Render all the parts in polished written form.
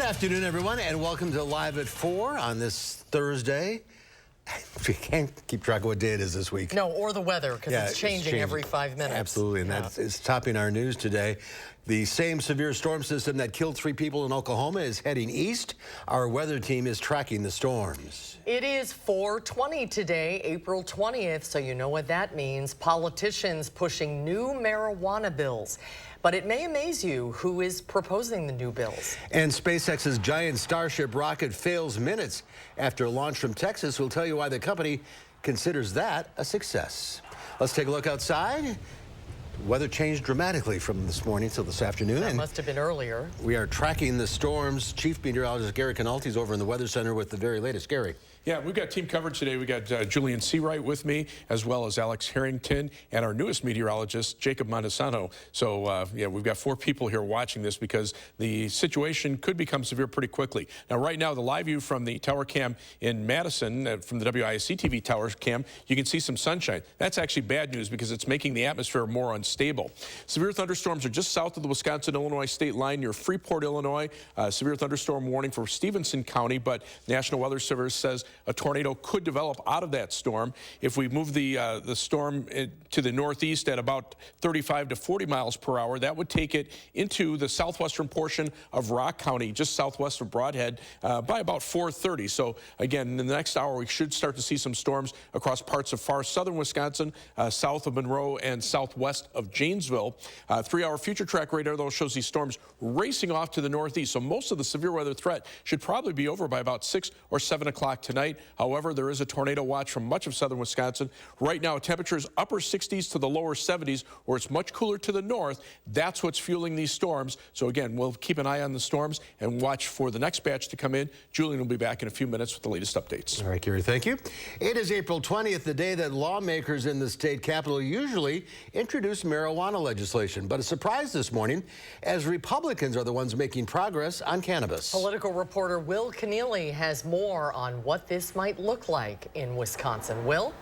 afternoon, everyone, and welcome to Live at 4 on this Thursday. We can't keep track of what day it is this week. No, or the weather, because it's changing every 5 minutes. Absolutely, and that is topping our news today. The same severe storm system that killed 3 people in Oklahoma is heading east. Our weather team is tracking the storms. It is 4:20 today, April 20th, so you know what that means. Politicians pushing new marijuana bills. But it may amaze you who is proposing the new bills. And SpaceX's giant Starship rocket fails minutes after launch from Texas. We'll tell you why the company considers that a success. Let's take a look outside. Weather changed dramatically from this morning till this afternoon. That must have been earlier. We are tracking the storms. Chief Meteorologist Gary Canalti is over in the Weather Center with the very latest. Gary. Yeah, we've got team coverage today. We got Julian Seawright with me, as well as Alex Harrington and our newest meteorologist, Jacob Madison. So, yeah, we've got 4 people here watching this because the situation could become severe pretty quickly. Now, right now, the live view from the tower cam in Madison, from the WISC-TV tower cam, you can see some sunshine. That's actually bad news because it's making the atmosphere more unstable. Severe thunderstorms are just south of the Wisconsin-Illinois state line near Freeport, Illinois. Severe thunderstorm warning for Stevenson County, but National Weather Service says a tornado could develop out of that storm. If we move the storm to the northeast at about 35 to 40 miles per hour, that would take it into the southwestern portion of Rock County, just southwest of Broadhead, by about 4:30. So again, in the next hour, we should start to see some storms across parts of far southern Wisconsin, south of Monroe and southwest of Janesville. 3-hour future track radar, though, shows these storms racing off to the northeast. So most of the severe weather threat should probably be over by about 6 or 7 o'clock tonight. However, there is a tornado watch from much of southern Wisconsin. Right now, temperatures upper 60s to the lower 70s, where it's much cooler to the north. That's what's fueling these storms. So again, we'll keep an eye on the storms and watch for the next batch to come in. Julian will be back in a few minutes with the latest updates. All right, Gary, thank you. It is April 20th, the day that lawmakers in the state capitol usually introduce marijuana legislation. But a surprise this morning, as Republicans are the ones making progress on cannabis. Political reporter Will Keneally has more on what this might look like in Wisconsin. Will?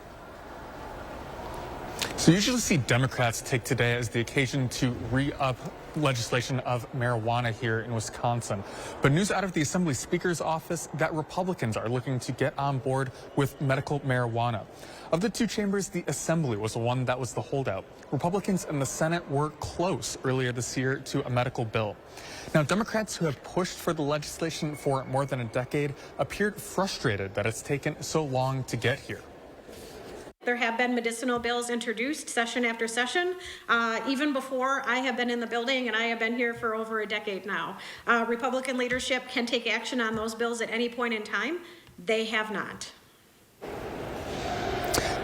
So you usually see Democrats take today as the occasion to re-up legislation of marijuana here in Wisconsin. But news out of the Assembly Speaker's office that Republicans are looking to get on board with medical marijuana. Of the 2 chambers, the Assembly was the one that was the holdout. Republicans in the Senate were close earlier this year to a medical bill. Now, Democrats who have pushed for the legislation for more than a decade appeared frustrated that it's taken so long to get here. There have been medicinal bills introduced session after session, even before I have been in the building, and I have been here for over a decade now. Republican leadership can take action on those bills at any point in time. They have not.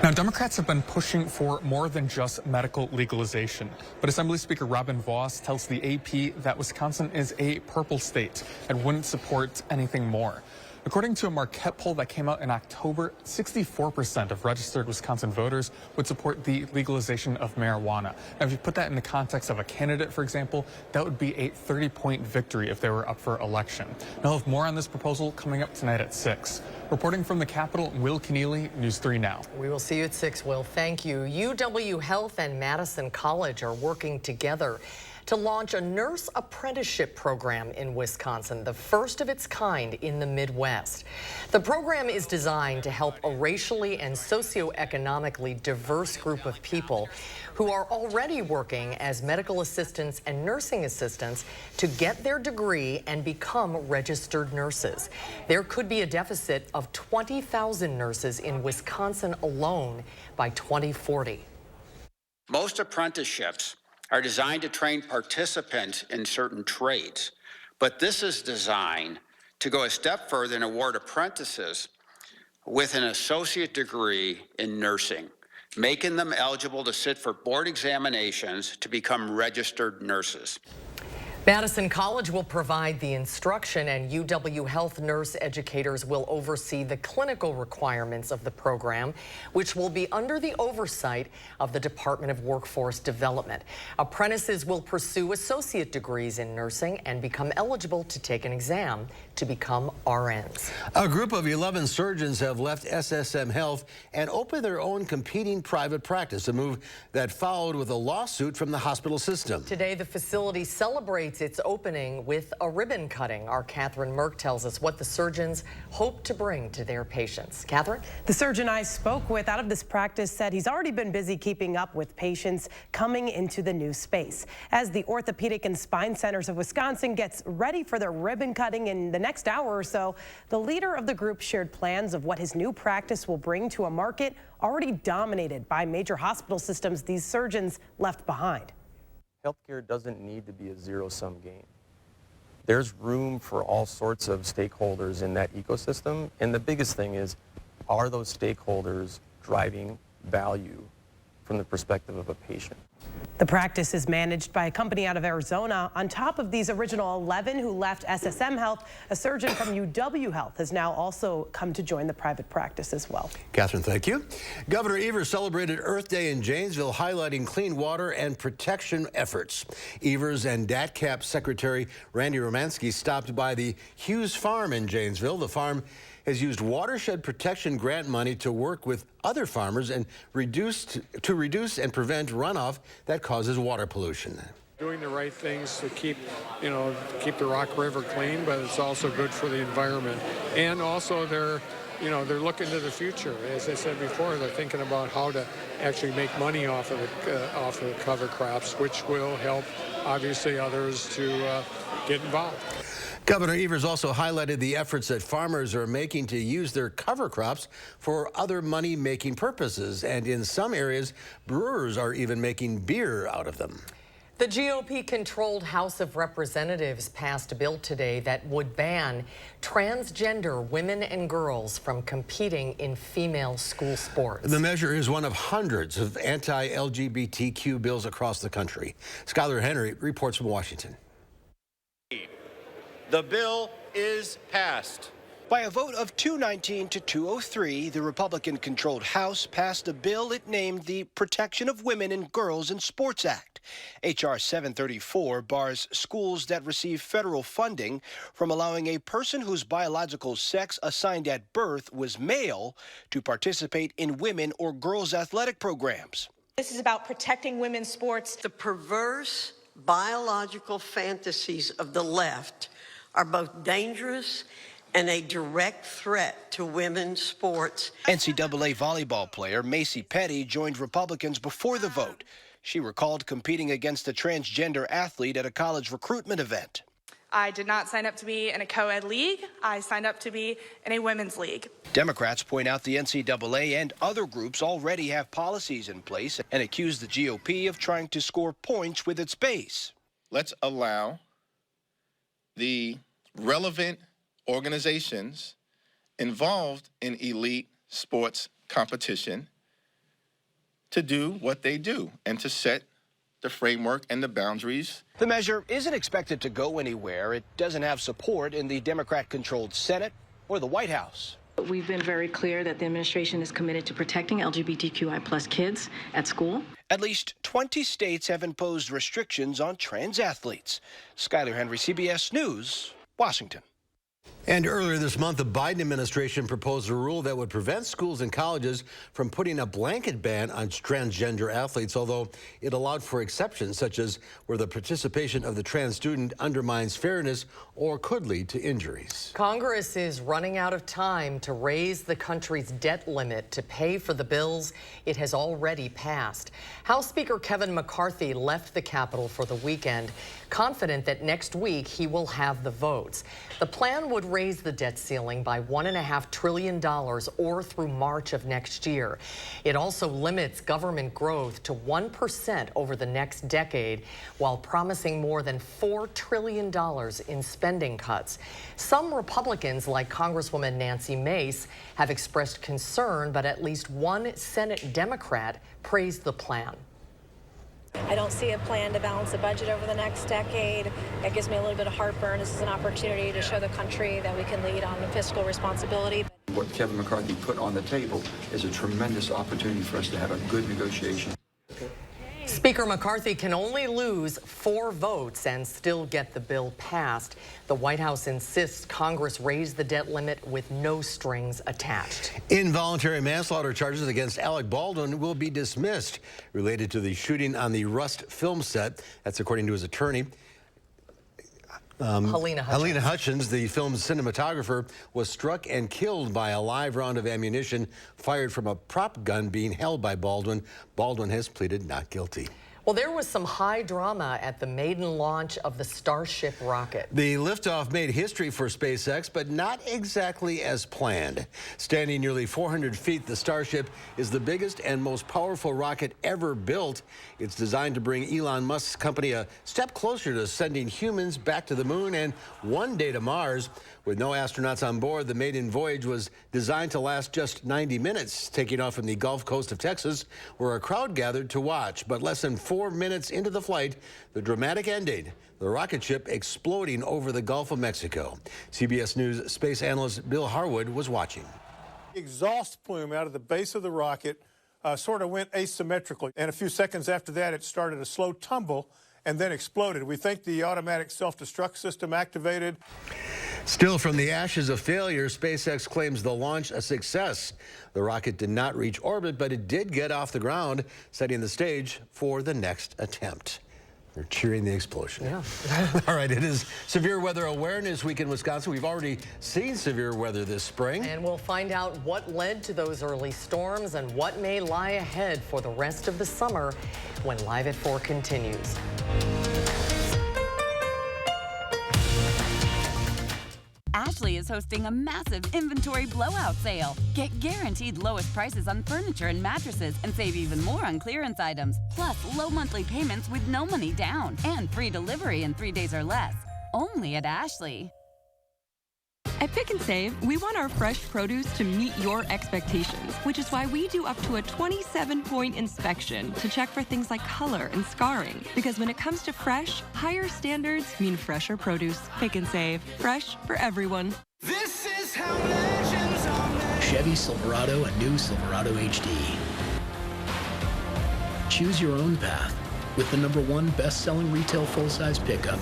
Now, Democrats have been pushing for more than just medical legalization. But Assembly Speaker Robin Vos tells the AP that Wisconsin is a purple state and wouldn't support anything more. According to a Marquette poll that came out in October, 64% of registered Wisconsin voters would support the legalization of marijuana. Now, if you put that in the context of a candidate, for example, that would be a 30-point victory if they were up for election. Now, we'll have more on this proposal coming up tonight at 6. Reporting from the Capitol, Will Keneally, News 3 Now. We will see you at 6, Will. Thank you. UW Health and Madison College are working together to launch a nurse apprenticeship program in Wisconsin, the first of its kind in the Midwest. The program is designed to help a racially and socioeconomically diverse group of people who are already working as medical assistants and nursing assistants to get their degree and become registered nurses. There could be a deficit of 20,000 nurses in Wisconsin alone by 2040. Most apprenticeships are designed to train participants in certain trades, but this is designed to go a step further and award apprentices with an associate degree in nursing, making them eligible to sit for board examinations to become registered nurses. Madison College will provide the instruction, and UW Health nurse educators will oversee the clinical requirements of the program, which will be under the oversight of the Department of Workforce Development. Apprentices will pursue associate degrees in nursing and become eligible to take an exam to become RNs. A group of 11 surgeons have left SSM Health and opened their own competing private practice, a move that followed with a lawsuit from the hospital system. Today, the facility celebrates celebrates its opening with a ribbon cutting. Our Catherine Merck tells us what the surgeons hope to bring to their patients. Catherine? The surgeon I spoke with out of this practice said he's already been busy keeping up with patients coming into the new space. As the Orthopedic and Spine Centers of Wisconsin gets ready for their ribbon cutting in the next hour or so, the leader of the group shared plans of what his new practice will bring to a market already dominated by major hospital systems these surgeons left behind. Healthcare doesn't need to be a zero-sum game. There's room for all sorts of stakeholders in that ecosystem, and the biggest thing is, are those stakeholders driving value from the perspective of a patient? The practice is managed by a company out of Arizona. On top of these original 11 who left SSM Health, a surgeon from UW Health has now also come to join the private practice as well. Catherine, thank you. Governor Evers celebrated Earth Day in Janesville, highlighting clean water and protection efforts. Evers and DATCAP Secretary Randy Romanski stopped by the Hughes Farm in Janesville. The farm has used watershed protection grant money to work with other farmers and reduce and prevent runoff that causes water pollution. Doing the right things to keep the Rock River clean, but it's also good for the environment. And also they're looking to the future. As I said before, they're thinking about how to actually make money off of the cover crops, which will help obviously others to get involved. Governor Evers also highlighted the efforts that farmers are making to use their cover crops for other money-making purposes. And in some areas, brewers are even making beer out of them. The GOP-controlled House of Representatives passed a bill today that would ban transgender women and girls from competing in female school sports. The measure is one of hundreds of anti-LGBTQ bills across the country. Skylar Henry reports from Washington. The bill is passed. By a vote of 219 to 203, the Republican-controlled House passed a bill it named the Protection of Women and Girls in Sports Act. H.R. 734 bars schools that receive federal funding from allowing a person whose biological sex assigned at birth was male to participate in women or girls' athletic programs. This is about protecting women's sports. The perverse biological fantasies of the left are both dangerous and a direct threat to women's sports. NCAA volleyball player Macy Petty joined Republicans before the vote. She recalled competing against a transgender athlete at a college recruitment event. I did not sign up to be in a co-ed league. I signed up to be in a women's league. Democrats point out the NCAA and other groups already have policies in place and accuse the GOP of trying to score points with its base. Let's allow the relevant organizations involved in elite sports competition to do what they do and to set the framework and the boundaries. The measure isn't expected to go anywhere. It doesn't have support in the Democrat-controlled Senate or the White House. We've been very clear that the administration is committed to protecting LGBTQI+ kids at school. At least 20 states have imposed restrictions on trans athletes. Skylar Henry, CBS News, Washington. And earlier this month, the Biden administration proposed a rule that would prevent schools and colleges from putting a blanket ban on transgender athletes, although it allowed for exceptions, such as where the participation of the trans student undermines fairness or could lead to injuries. Congress is running out of time to raise the country's debt limit to pay for the bills it has already passed. House Speaker Kevin McCarthy left the Capitol for the weekend, confident that next week he will have the votes. The plan would raise the debt ceiling by $1.5 trillion or through March of next year. It also limits government growth to 1% over the next decade, while promising more than $4 trillion in spending cuts. Some Republicans, like Congresswoman Nancy Mace, have expressed concern, but at least one Senate Democrat praised the plan. I don't see a plan to balance the budget over the next decade. That gives me a little bit of heartburn. This is an opportunity to show the country that we can lead on fiscal responsibility. What Kevin McCarthy put on the table is a tremendous opportunity for us to have a good negotiation. Speaker McCarthy can only lose 4 votes and still get the bill passed. The White House insists Congress raise the debt limit with no strings attached. Involuntary manslaughter charges against Alec Baldwin will be dismissed related to the shooting on the Rust film set. That's according to his attorney. Helena Hutchins. Helena Hutchins, the film's cinematographer, was struck and killed by a live round of ammunition fired from a prop gun being held by Baldwin. Baldwin has pleaded not guilty. Well, there was some high drama at the maiden launch of the Starship rocket. The liftoff made history for SpaceX, but not exactly as planned. Standing nearly 400 feet, the Starship is the biggest and most powerful rocket ever built. It's designed to bring Elon Musk's company a step closer to sending humans back to the moon and one day to Mars. With no astronauts on board, the maiden voyage was designed to last just 90 minutes, taking off from the Gulf Coast of Texas, where a crowd gathered to watch. But less than 4 minutes into the flight, the dramatic ending, the rocket ship exploding over the Gulf of Mexico. CBS News space analyst Bill Harwood was watching. Exhaust plume out of the base of the rocket sort of went asymmetrically, and a few seconds after that, it started a slow tumble and then exploded. We think the automatic self-destruct system activated. Still from the ashes of failure, SpaceX claims the launch a success. The rocket did not reach orbit, but it did get off the ground, setting the stage for the next attempt. They're cheering the explosion. Yeah. All right, it is Severe Weather Awareness Week in Wisconsin. We've already seen severe weather this spring. And we'll find out what led to those early storms and what may lie ahead for the rest of the summer when Live at 4 continues. Ashley is hosting a massive inventory blowout sale. Get guaranteed lowest prices on furniture and mattresses and save even more on clearance items. Plus, low monthly payments with no money down and free delivery in 3 days or less. Only at Ashley. At Pick and Save, we want our fresh produce to meet your expectations, which is why we do up to a 27-point inspection to check for things like color and scarring. Because when it comes to fresh, higher standards mean fresher produce. Pick and Save, fresh for everyone. This is how legends are made. Chevy Silverado and new Silverado HD. Choose your own path with the #1 best-selling retail full-size pickup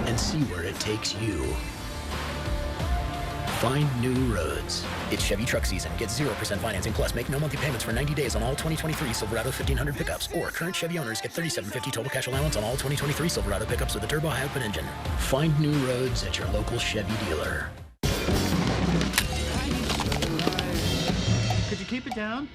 and see where it takes you. Find new roads. It's Chevy truck season. Get 0% financing plus make no monthly payments for 90 days on all 2023 Silverado 1500 pickups. Or current Chevy owners get $3,750 total cash allowance on all 2023 Silverado pickups with a turbo high output engine. Find new roads at your local Chevy dealer. Could you keep it down?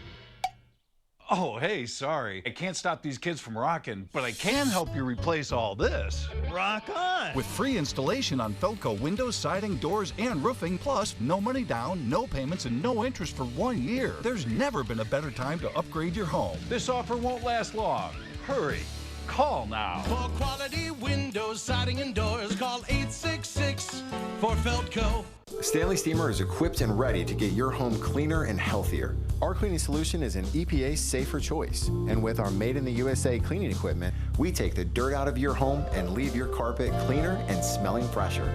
Oh, hey, sorry. I can't stop these kids from rocking, but I can help you replace all this. Rock on! With free installation on Felco windows, siding, doors, and roofing, plus no money down, no payments, and no interest for 1 year. There's never been a better time to upgrade your home. This offer won't last long. Hurry. Call now. For quality windows, siding, and doors, call 866 for Felco. Stanley Steamer is equipped and ready to get your home cleaner and healthier. Our cleaning solution is an EPA safer choice. And with our Made in the USA cleaning equipment, we take the dirt out of your home and leave your carpet cleaner and smelling fresher.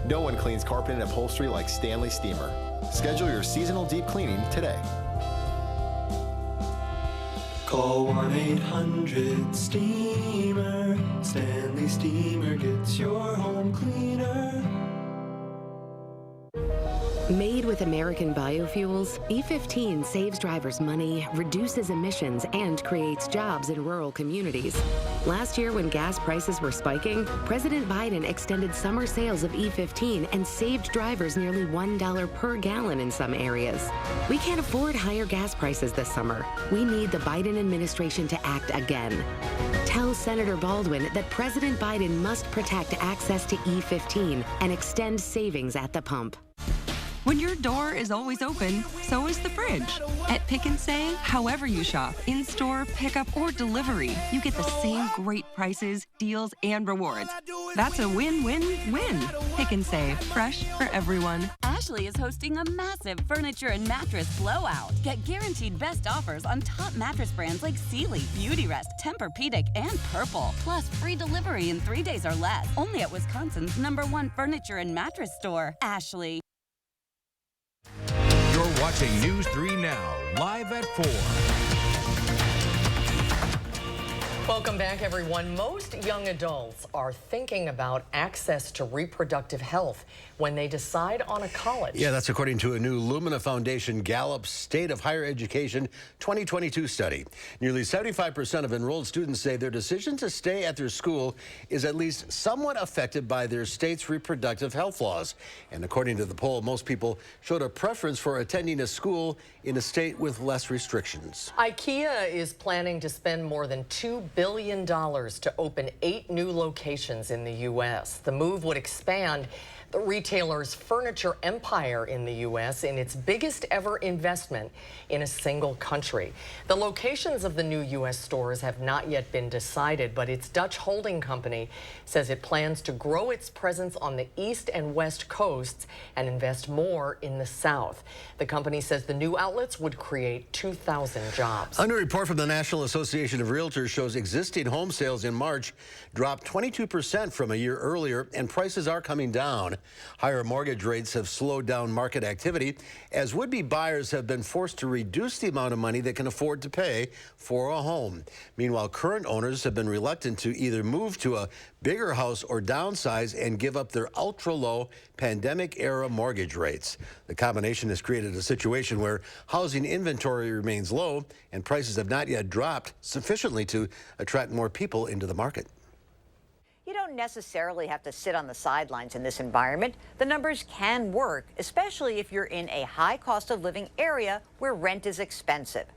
No one cleans carpet and upholstery like Stanley Steamer. Schedule your seasonal deep cleaning today. Call 1-800-STEAMER. Stanley Steamer gets your home cleaner. Made with American biofuels, E15 saves drivers money, reduces emissions, and creates jobs in rural communities. Last year, when gas prices were spiking, President Biden extended summer sales of E15 and saved drivers nearly $1 per gallon in some areas. We can't afford higher gas prices this summer. We need the Biden administration to act again. Tell Senator Baldwin that President Biden must protect access to E15 and extend savings at the pump. When your door is always open, so is the fridge. At Pick and Save, however you shop, in-store, pickup, or delivery, you get the same great prices, deals, and rewards. That's a win-win-win. Pick and Save, fresh for everyone. Ashley is hosting a massive furniture and mattress blowout. Get guaranteed best offers on top mattress brands like Sealy, Beautyrest, Tempur-Pedic, and Purple. Plus free delivery in 3 days or less. Only at Wisconsin's #1 furniture and mattress store, Ashley. You're watching News 3 Now, live at 4. Welcome back, everyone. Most young adults are thinking about access to reproductive health when they decide on a college. Yeah, that's according to a new Lumina Foundation Gallup State of Higher Education 2022 study. Nearly 75% of enrolled students say their decision to stay at their school is at least somewhat affected by their state's reproductive health laws. And according to the poll, most people showed a preference for attending a school in a state with less restrictions. IKEA is planning to spend more than $2 billion to open 8 new locations in the U.S. The move would expand the retailer's furniture empire in the U.S. in its biggest ever investment in a single country. The locations of the new U.S. stores have not yet been decided, but its Dutch holding company says it plans to grow its presence on the east and west coasts and invest more in the south. The company says the new outlets would create 2,000 jobs. A new report from the National Association of Realtors shows existing home sales in March dropped 22% from a year earlier, and prices are coming down. Higher mortgage rates have slowed down market activity as would-be buyers have been forced to reduce the amount of money they can afford to pay for a home. Meanwhile, current owners have been reluctant to either move to a bigger house or downsize and give up their ultra-low pandemic-era mortgage rates. The combination has created a situation where housing inventory remains low and prices have not yet dropped sufficiently to attract more people into the market. You don't necessarily have to sit on the sidelines in this environment. The numbers can work, especially if you're in a high cost of living area where rent is expensive.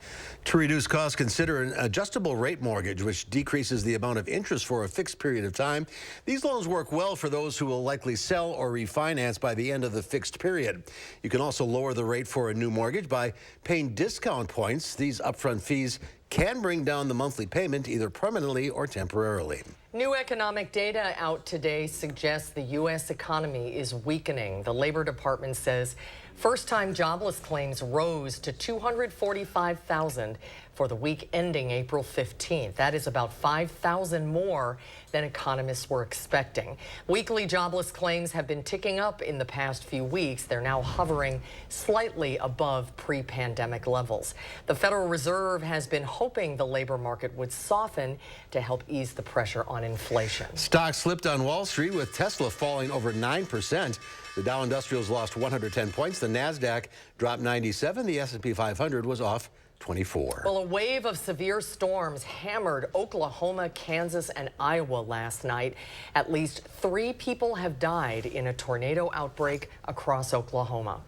To reduce costs, consider an adjustable rate mortgage, which decreases the amount of interest for a fixed period of time. These loans work well for those who will likely sell or refinance by the end of the fixed period. You can also lower the rate for a new mortgage by paying discount points. These upfront fees can bring down the monthly payment either permanently or temporarily. New economic data out today suggests the U.S. economy is weakening. The Labor Department says first-time jobless claims rose to 245,000 for the week ending April 15th. That is about 5,000 more than economists were expecting. Weekly jobless claims have been ticking up in the past few weeks. They're now hovering slightly above pre-pandemic levels. The Federal Reserve has been hoping the labor market would soften to help ease the pressure on inflation. Stocks slipped on Wall Street with Tesla falling over 9%. The Dow Industrials lost 110 points. The NASDAQ dropped 97. The S&P 500 was off 24. Well, a wave of severe storms hammered Oklahoma, Kansas, and Iowa last night. At least 3 people have died in a tornado outbreak across Oklahoma.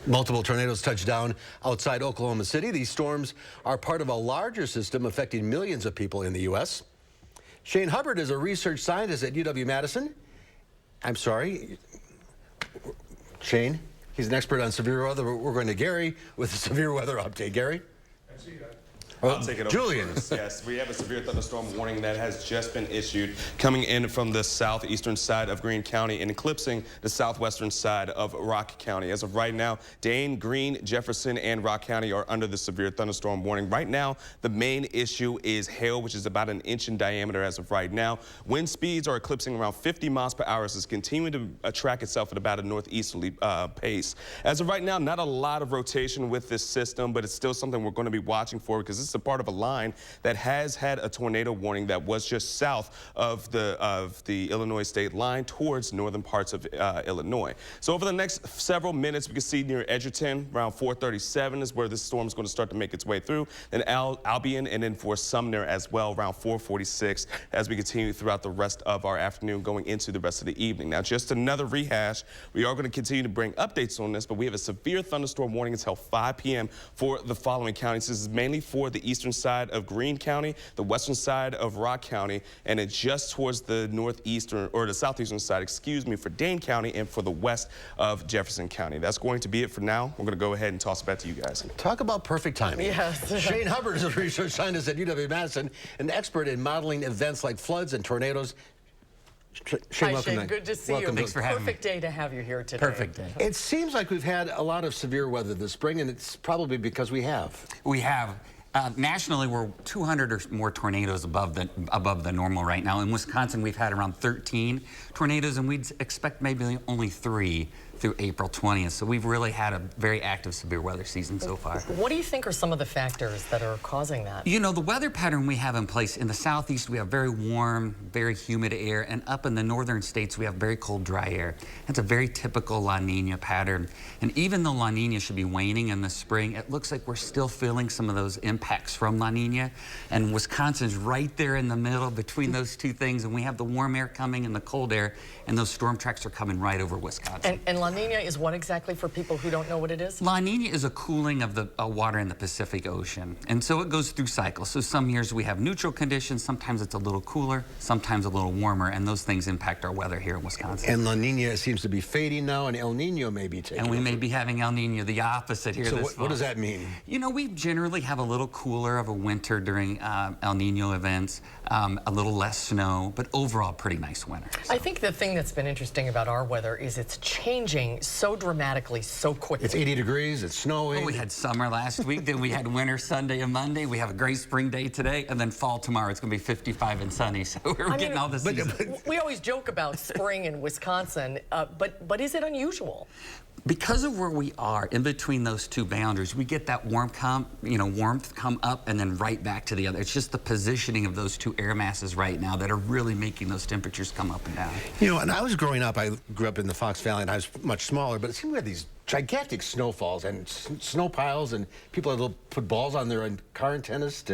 Multiple tornadoes touched down outside Oklahoma City. These storms are part of a larger system affecting millions of people in the U.S. Shane Hubbard is a research scientist at UW-Madison. I'm sorry, Shane, he's an expert on severe weather. We're going to Gary with a severe weather update. Gary? I'll take it over. Julian. Yes, we have a severe thunderstorm warning that has just been issued coming in from the southeastern side of Greene County and eclipsing the southwestern side of Rock County. As of right now, Dane, Greene, Jefferson, and Rock County are under the severe thunderstorm warning. Right now, the main issue is hail, which is about 1 inch in diameter as of right now. Wind speeds are eclipsing around 50 miles per hour, so it's continuing to track itself at about a northeasterly pace. As of right now, not a lot of rotation with this system, but it's still something we're going to be watching for because this is a part of a line that has had a tornado warning that was just south of the Illinois state line towards northern parts of Illinois. So over the next several minutes, we can see near Edgerton, around 4:37 is where this storm is going to start to make its way through. Then Albion and then for Sumner as well, around 4:46 as we continue throughout the rest of our afternoon going into the rest of the evening. Now, just another rehash. We are going to continue to bring updates on this, but we have a severe thunderstorm warning until 5 p.m. for the following counties. This is mainly for the eastern side of Greene County, the western side of Rock County, and it's just towards the northeastern or the southeastern side, excuse me, for Dane County and for the west of Jefferson County. That's going to be it for now. We're going to go ahead and toss it back to you guys. Talk about perfect timing. Yes. Shane Hubbard is a research scientist at UW-Madison, an expert in modeling events like floods and tornadoes. Shane, Hi, Shane. Good to see you. Thanks for having me. Perfect day to have you here today. Perfect day. It seems like we've had a lot of severe weather this spring, and it's probably because we have. We have. Nationally, we're 200 or more tornadoes above the normal right now. In Wisconsin, we've had around 13 tornadoes, and we'd expect maybe only 3 through April 20th. So we've really had a very active severe weather season so far. What do you think are some of the factors that are causing that? You know, the weather pattern we have in place in the southeast, we have very warm, very humid air, and up in the northern states, we have very cold, dry air. That's a very typical La Nina pattern. And even though La Nina should be waning in the spring, it looks like we're still feeling some of those impacts from La Nina. And Wisconsin's right there in the middle between those two things, and we have the warm air coming and the cold air, and those storm tracks are coming right over Wisconsin. And La Nina is what exactly for people who don't know what it is? La Nina is a cooling of the water in the Pacific Ocean, and so it goes through cycles. So some years we have neutral conditions, sometimes it's a little cooler, sometimes a little warmer, and those things impact our weather here in Wisconsin. And La Nina seems to be fading now, and El Nino may be taking And we over. may be having El Nino, the opposite here So this fall. what does that mean? You know, we generally have a little cooler of a winter during El Nino events, a little less snow, but overall pretty nice winter. I think the thing that's been interesting about our weather is it's changing so dramatically, so quickly. It's 80 degrees, it's snowing. Well, we had summer last week, then we had winter Sunday and Monday. We have a great spring day today, and then fall tomorrow. It's going to be 55 and sunny, so we're getting all the seasons. We always joke about spring in Wisconsin, but is it unusual? Because of where we are in between those two boundaries, we get that warmth come up and then right back to the other. It's just the positioning of those two air masses right now that are really making those temperatures come up and down. You know, and I was growing up, I grew up in the Fox Valley, and I was much smaller, but it seemed we had these gigantic snowfalls and snow piles, and people had put balls on their car antennas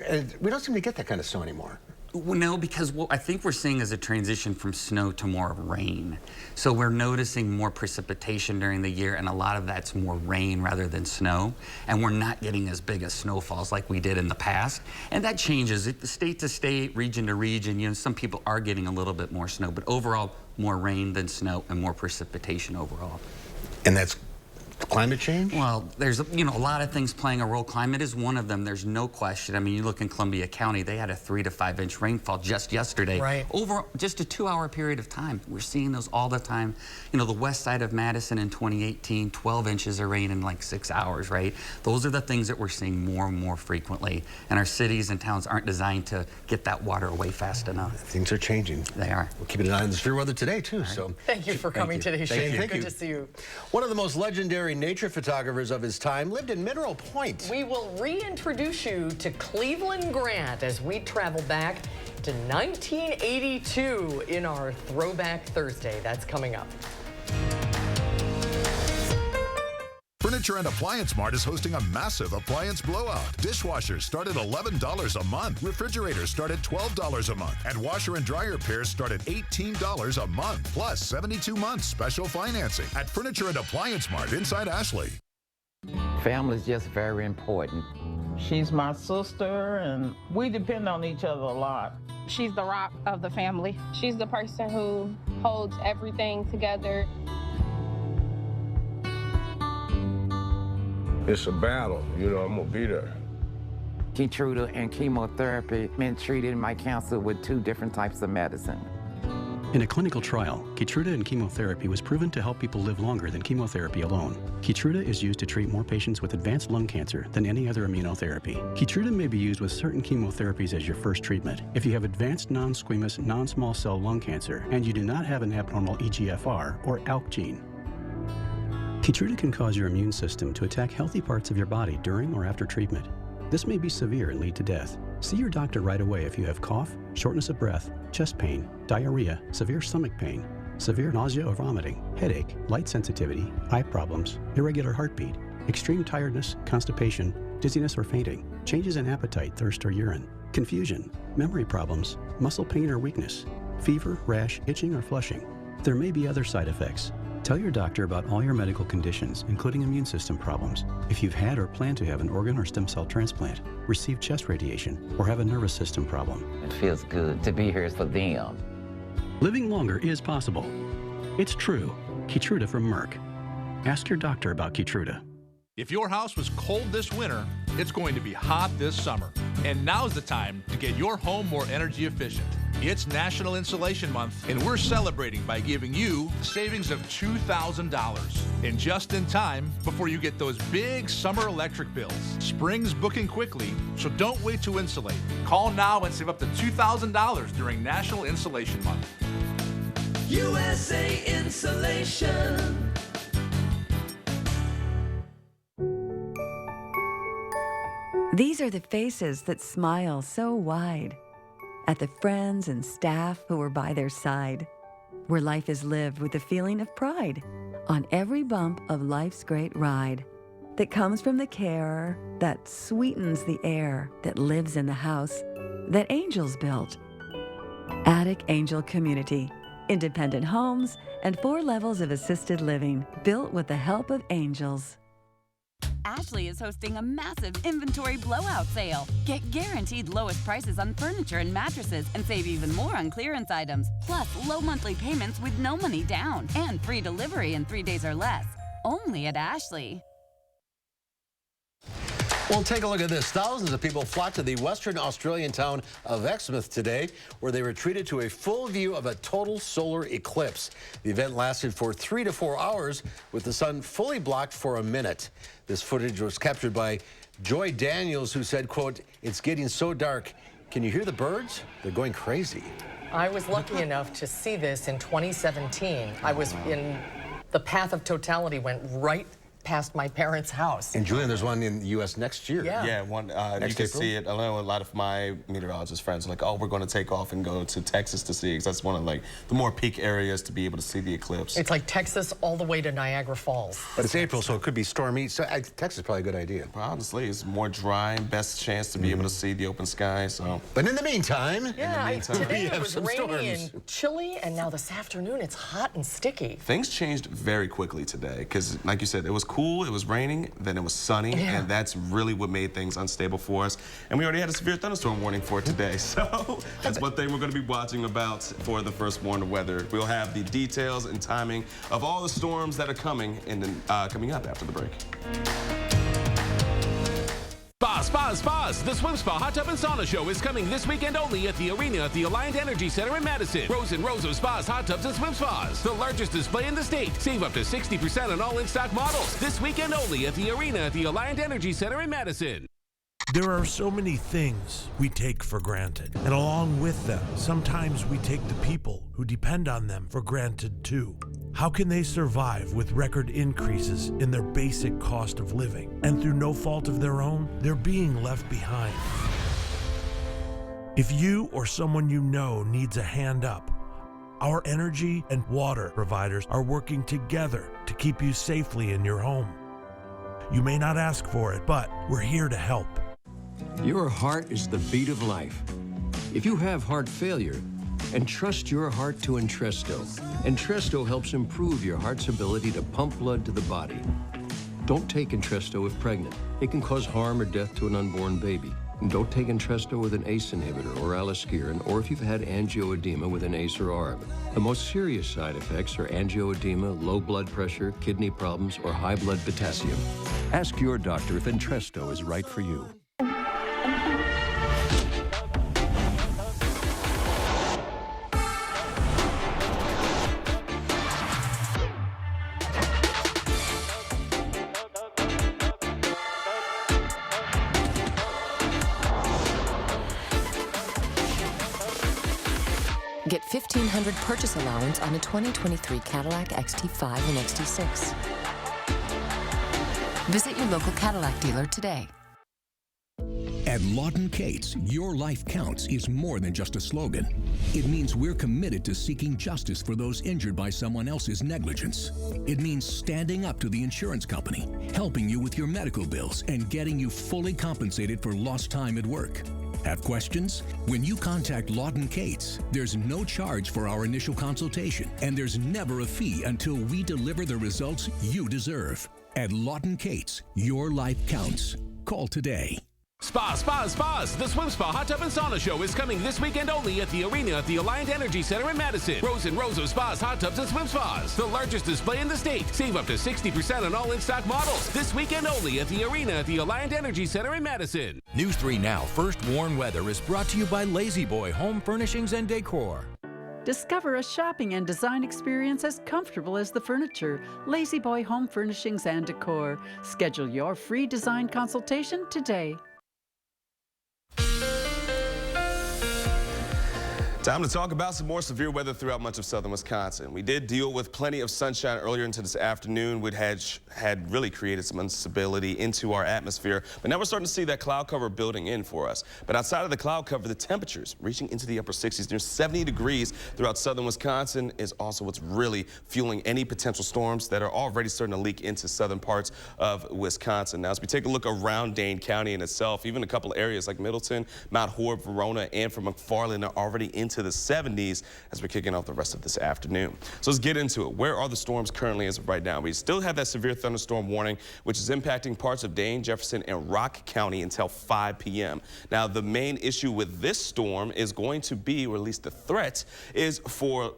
and we don't seem to get that kind of snow anymore. Well, no, because what I think we're seeing is a transition from snow to more rain. So we're noticing more precipitation during the year, and a lot of that's more rain rather than snow. And we're not getting as big as snowfalls like we did in the past. And that changes state to state, region to region. You know, some people are getting a little bit more snow, but overall, more rain than snow and more precipitation overall. And that's climate change? Well, there's a lot of things playing a role. Climate is one of them. There's no question. I mean, you look in Columbia County, they had a 3 to 5 inch rainfall just yesterday. Right. Over just a 2-hour period of time. We're seeing those all the time. You know, the west side of Madison in 2018, 12 inches of rain in like 6 hours, right? Those are the things that we're seeing more and more frequently. And our cities and towns aren't designed to get that water away fast enough. Things are changing. They are. We'll keep an eye on the severe weather today, too. Right. So thank you for coming today, Shane. Thank you. Good to see you. One of the most legendary nature photographers of his time lived in Mineral Point. We will reintroduce you to Cleveland Grant as we travel back to 1982 in our Throwback Thursday. That's coming up. Furniture and Appliance Mart is hosting a massive appliance blowout. Dishwashers start at $11 a month. Refrigerators start at $12 a month. And washer and dryer pairs start at $18 a month. Plus 72 months special financing at Furniture and Appliance Mart inside Ashley. Family is just very important. She's my sister, and we depend on each other a lot. She's the rock of the family. She's the person who holds everything together. It's a battle, I'm gonna be there. Keytruda and chemotherapy been treated in my cancer with 2 different types of medicine. In a clinical trial, Keytruda and chemotherapy was proven to help people live longer than chemotherapy alone. Keytruda is used to treat more patients with advanced lung cancer than any other immunotherapy. Keytruda may be used with certain chemotherapies as your first treatment. If you have advanced non-squamous non-small cell lung cancer and you do not have an abnormal EGFR or ALK gene. Keytruda can cause your immune system to attack healthy parts of your body during or after treatment. This may be severe and lead to death. See your doctor right away if you have cough, shortness of breath, chest pain, diarrhea, severe stomach pain, severe nausea or vomiting, headache, light sensitivity, eye problems, irregular heartbeat, extreme tiredness, constipation, dizziness or fainting, changes in appetite, thirst or urine, confusion, memory problems, muscle pain or weakness, fever, rash, itching or flushing. There may be other side effects. Tell your doctor about all your medical conditions, including immune system problems. If you've had or plan to have an organ or stem cell transplant, receive chest radiation, or have a nervous system problem. It feels good to be here for them. Living longer is possible. It's true. Keytruda from Merck. Ask your doctor about Keytruda. If your house was cold this winter, it's going to be hot this summer. And now's the time to get your home more energy efficient. It's National Insulation Month, and we're celebrating by giving you savings of $2,000. And just in time before you get those big summer electric bills. Spring's booking quickly, so don't wait to insulate. Call now and save up to $2,000 during National Insulation Month. USA Insulation. These are the faces that smile so wide at the friends and staff who are by their side, where life is lived with a feeling of pride on every bump of life's great ride that comes from the care that sweetens the air that lives in the house that angels built. Attic Angel Community, independent homes and 4 levels of assisted living built with the help of angels. Ashley is hosting a massive inventory blowout sale. Get guaranteed lowest prices on furniture and mattresses and save even more on clearance items. Plus, low monthly payments with no money down and free delivery in 3 days or less. Only at Ashley. Well, take a look at this. Thousands of people flocked to the Western Australian town of Exmouth today, where they were treated to a full view of a total solar eclipse. The event lasted for 3 to 4 hours, with the sun fully blocked for a minute. This footage was captured by Joy Daniels, who said, quote, "It's getting so dark. Can you hear the birds? They're going crazy." I was lucky enough to see this in 2017. I was in the path of totality, went right past my parents' house. And Julian, there's one in the U.S. next year. Yeah, one. You can see it. I know a lot of my meteorologist friends are like, "Oh, we're going to take off and go to Texas to see it," because that's one of like the more peak areas to be able to see the eclipse. It's like Texas all the way to Niagara Falls. But it's April, so it could be stormy. So Texas is probably a good idea. Honestly, it's more dry, best chance to be able to see the open sky. So. But in the meantime, today we it have was some rainy storms. and chilly, and now this afternoon it's hot and sticky. Things changed very quickly today because, like you said, it was cool, it was raining, then it was sunny, and that's really what made things unstable for us. And we already had a severe thunderstorm warning for today, so that's one thing we're going to be watching about for the first warned weather. We'll have the details and timing of all the storms that are coming coming up after the break. Spas! The Swim Spa Hot Tub and Sauna Show is coming this weekend only at the arena at the Alliant Energy Center in Madison. Rows and rows of spas, hot tubs, and swim spas. The largest display in the state. Save up to 60% on all in-stock models. This weekend only at the arena at the Alliant Energy Center in Madison. There are so many things we take for granted, and along with them, sometimes we take the people who depend on them for granted too. How can they survive with record increases in their basic cost of living? And through no fault of their own, they're being left behind. If you or someone you know needs a hand up, our energy and water providers are working together to keep you safely in your home. You may not ask for it, but we're here to help. Your heart is the beat of life. If you have heart failure, entrust your heart to Entresto. Entresto helps improve your heart's ability to pump blood to the body. Don't take Entresto if pregnant. It can cause harm or death to an unborn baby. And don't take Entresto with an ACE inhibitor or aliskiren, or if you've had angioedema with an ACE or ARB. The most serious side effects are angioedema, low blood pressure, kidney problems, or high blood potassium. Ask your doctor if Entresto is right for you. Get $1,500 purchase allowance on a 2023 Cadillac XT5 and XT6. Visit your local Cadillac dealer today. At Lawton Cates, your life counts is more than just a slogan. It means we're committed to seeking justice for those injured by someone else's negligence. It means standing up to the insurance company, helping you with your medical bills, and getting you fully compensated for lost time at work. Have questions? When you contact Lawton Cates, there's no charge for our initial consultation, and there's never a fee until we deliver the results you deserve. At Lawton Cates, your life counts. Call today. Spas! The Swim Spa Hot Tub and Sauna Show is coming this weekend only at the arena at the Alliant Energy Center in Madison. Rows and rows of spas, hot tubs, and swim spas. The largest display in the state. Save up to 60% on all in-stock models. This weekend only at the arena at the Alliant Energy Center in Madison. News 3 Now First Warn Weather is brought to you by Lazy Boy Home Furnishings and Decor. Discover a shopping and design experience as comfortable as the furniture. Lazy Boy Home Furnishings and Decor. Schedule your free design consultation today. Time to talk about some more severe weather throughout much of southern Wisconsin. We did deal with plenty of sunshine earlier into this afternoon, which had really created some instability into our atmosphere. But now we're starting to see that cloud cover building in for us. But outside of the cloud cover, the temperatures reaching into the upper 60s, near 70 degrees throughout southern Wisconsin is also what's really fueling any potential storms that are already starting to leak into southern parts of Wisconsin. Now, as we take a look around Dane County in itself, even a couple of areas like Middleton, Mount Horeb, Verona, and from McFarland are already into the 70s as we're kicking off the rest of this afternoon. So let's get into it. Where are the storms currently as of right now? We still have that severe thunderstorm warning, which is impacting parts of Dane, Jefferson, and Rock County until 5 p.m. Now, the main issue with this storm is going to be, or at least the threat, is for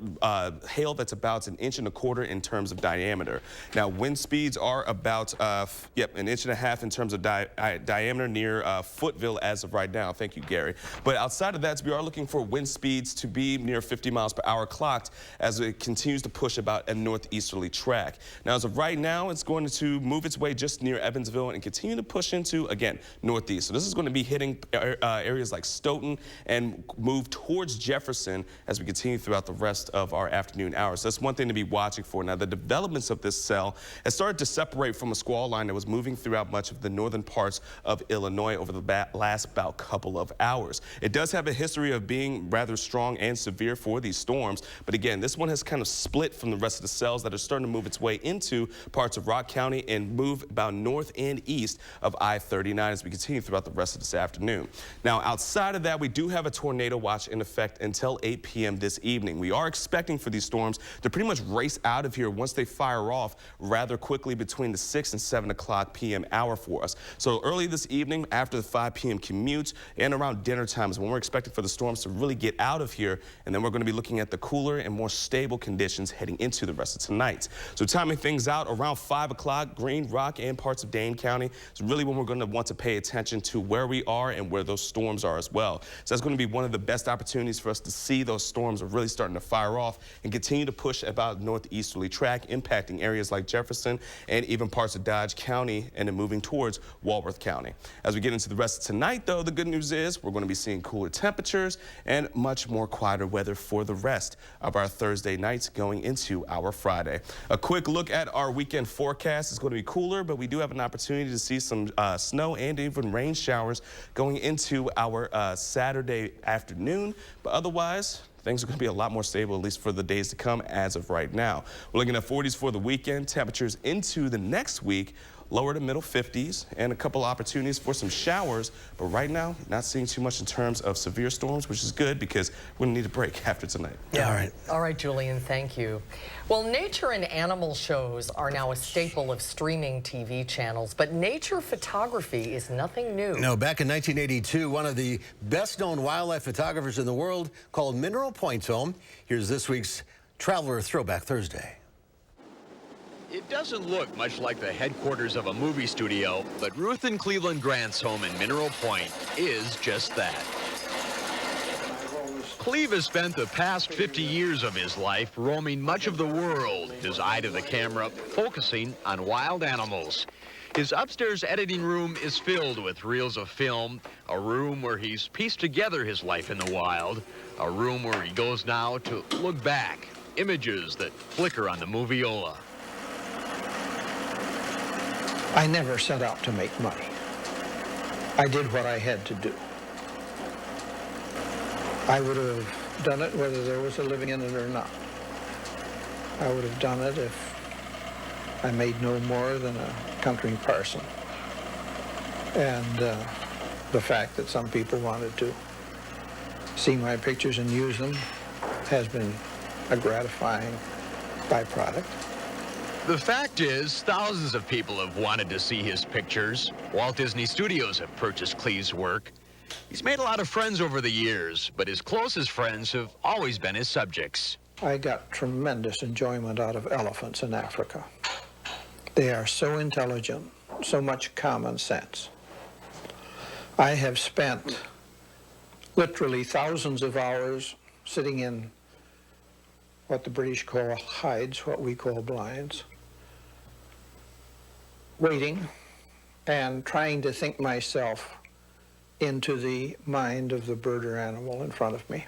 hail that's about 1.25 inches in terms of diameter. Now, wind speeds are about, 1.5 inches in terms of diameter near Footville as of right now. Thank you, Gary. But outside of that, we are looking for wind speeds to be near 50 miles per hour clocked as it continues to push about a northeasterly track. Now, as of right now, it's going to move its way just near Evansville and continue to push into, again, northeast. So this is going to be hitting areas like Stoughton and move towards Jefferson as we continue throughout the rest of our afternoon hours. So that's one thing to be watching for. Now, the developments of this cell has started to separate from a squall line that was moving throughout much of the northern parts of Illinois over the last about couple of hours. It does have a history of being rather strong and severe for these storms, but again, this one has kind of split from the rest of the cells that are starting to move its way into parts of Rock County and move about north and east of I-39 as we continue throughout the rest of this afternoon. Now, outside of that, we do have a tornado watch in effect until 8 p.m. this evening. We are expecting for these storms to pretty much race out of here once they fire off rather quickly between the 6 and 7 o'clock p.m. hour for us. So early this evening, after the 5 p.m. commute and around dinner time is when we're expecting for the storms to really get out of here, and then we're going to be looking at the cooler and more stable conditions heading into the rest of tonight. So timing things out around 5 o'clock, Green, Rock, and parts of Dane County is really when we're going to want to pay attention to where we are and where those storms are as well. So that's going to be one of the best opportunities for us to see those storms are really starting to fire off and continue to push about northeasterly track, impacting areas like Jefferson and even parts of Dodge County and then moving towards Walworth County. As we get into the rest of tonight, though, the good news is we're going to be seeing cooler temperatures and much more quieter weather for the rest of our Thursday nights going into our Friday. A quick look at our weekend forecast. It's going to be cooler, but we do have an opportunity to see some snow and even rain showers going into our Saturday afternoon. But otherwise, things are going to be a lot more stable, at least for the days to come as of right now. We're looking at 40s for the weekend. Temperatures into the next week, lower to middle 50s, and a couple opportunities for some showers. But right now, not seeing too much in terms of severe storms, which is good because we're going to need a break after tonight. Yeah, all right. All right, Julian, thank you. Well, nature and animal shows are now a staple of streaming TV channels, but nature photography is nothing new. No, back in 1982, one of the best-known wildlife photographers in the world called Mineral Point's home. Here's this week's Traveler Throwback Thursday. It doesn't look much like the headquarters of a movie studio, but Ruth and Cleveland Grant's home in Mineral Point is just that. Cleve has spent the past 50 years of his life roaming much of the world, his eye to the camera, focusing on wild animals. His upstairs editing room is filled with reels of film, a room where he's pieced together his life in the wild, a room where he goes now to look back, images that flicker on the moviola. I never set out to make money. I did what I had to do. I would have done it whether there was a living in it or not. I would have done it if I made no more than a country parson. And the fact that some people wanted to see my pictures and use them has been a gratifying byproduct. The fact is, thousands of people have wanted to see his pictures. Walt Disney Studios have purchased Cleve's work. He's made a lot of friends over the years, but his closest friends have always been his subjects. I got tremendous enjoyment out of elephants in Africa. They are so intelligent, so much common sense. I have spent literally thousands of hours sitting in what the British call hides, what we call blinds, waiting and trying to think myself into the mind of the bird or animal in front of me.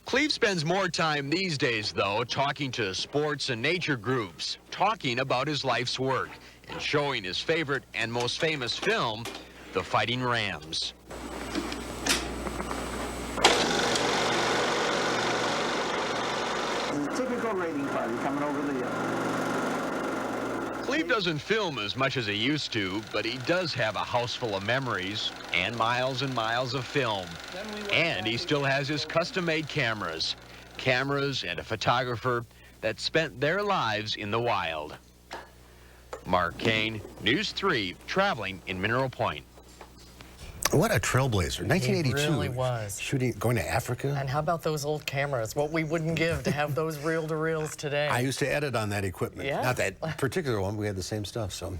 Cleve spends more time these days, though, talking to sports and nature groups, talking about his life's work, and showing his favorite and most famous film, The Fighting Rams. Typical raiding party coming over the Cleve doesn't film as much as he used to, but he does have a house full of memories and miles of film. And he still has his custom-made cameras and a photographer that spent their lives in the wild. Mark Kane, News 3, traveling in Mineral Point. What a trailblazer. 1982. He really was. Going to Africa. And how about those old cameras? What we wouldn't give to have those reel-to-reels today. I used to edit on that equipment. Yeah. Not that particular one. We had the same stuff, so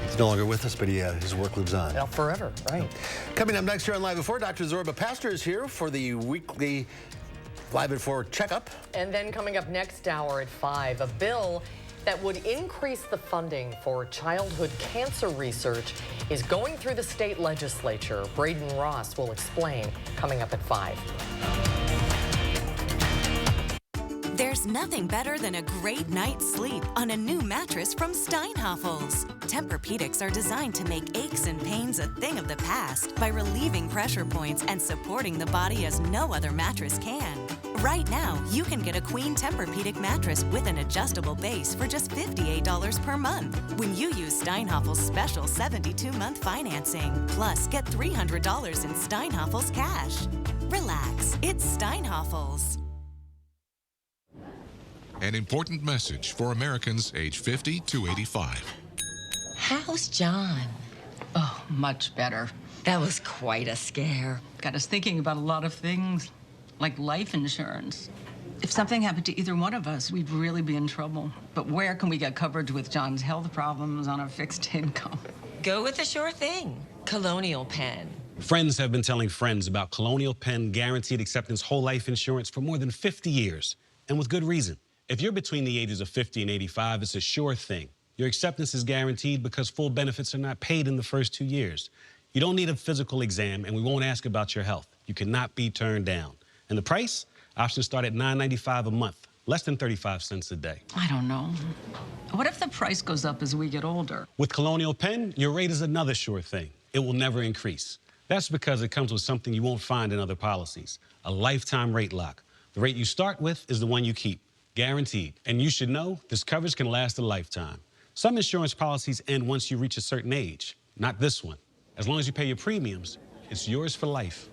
he's no longer with us, but his work lives on. Now forever, right. Coming up next here on Live at 4, Dr. Zorba Pastor is here for the weekly Live at 4 checkup. And then coming up next hour at 5, a bill that would increase the funding for childhood cancer research is going through the state legislature. Braden Ross will explain coming up at 5. There's nothing better than a great night's sleep on a new mattress from Steinhafels. Tempur-Pedics are designed to make aches and pains a thing of the past by relieving pressure points and supporting the body as no other mattress can. Right now, you can get a Queen Tempur-Pedic mattress with an adjustable base for just $58 per month when you use Steinhafels' special 72-month financing. Plus, get $300 in Steinhafels cash. Relax, it's Steinhafels. An important message for Americans age 50 to 85. How's John? Oh, much better. That was quite a scare. Got us thinking about a lot of things, like life insurance. If something happened to either one of us, we'd really be in trouble. But where can we get coverage with John's health problems on a fixed income? Go with the sure thing, Colonial Penn. Friends have been telling friends about Colonial Penn guaranteed acceptance whole life insurance for more than 50 years, and with good reason. If you're between the ages of 50 and 85, it's a sure thing. Your acceptance is guaranteed because full benefits are not paid in the first 2 years. You don't need a physical exam, and we won't ask about your health. You cannot be turned down. And the price? Options start at $9.95 a month, less than 35 cents a day. I don't know. What if the price goes up as we get older? With Colonial Penn, your rate is another sure thing. It will never increase. That's because it comes with something you won't find in other policies, a lifetime rate lock. The rate you start with is the one you keep. Guaranteed. And you should know this coverage can last a lifetime. Some insurance policies end once you reach a certain age. Not this one. As long as you pay your premiums, it's yours for life.